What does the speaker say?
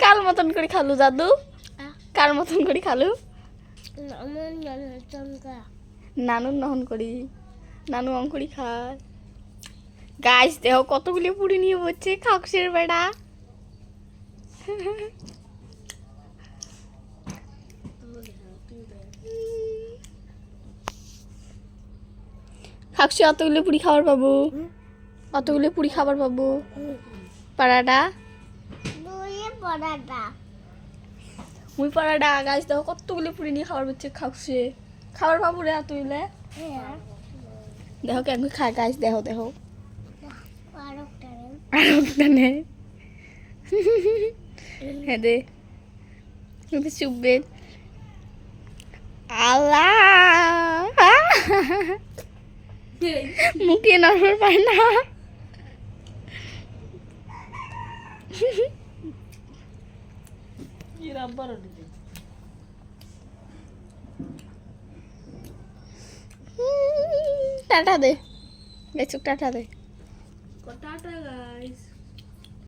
কার মতন করে খালু জাদু? কার মতন করে খালু? নানুর নহন করি, নানু অঙ্কুরি খায়। গাছ দেহ কতগুলি পুরি নিয়ে বসছে খাকসের বেড়া। খাকসি অতগুলো পুরি খাবার পাবো, অতগুলো পুরি খাবার পাবো। পাড়াটা মুই পাড়াটা গাছ দেখো কতগুলো পুরি নিয়ে খাবার পাচ্ছে খাকসে। খাবার পাবো রে এতগুলো। দেখো কেমন খায় গাছ, দেখো দেখো হ্যাঁ দে চুপবে। আল্লাহ মুখে নড়বার পায় না। টাটা দে, বেচুক টাটা দে। টাটা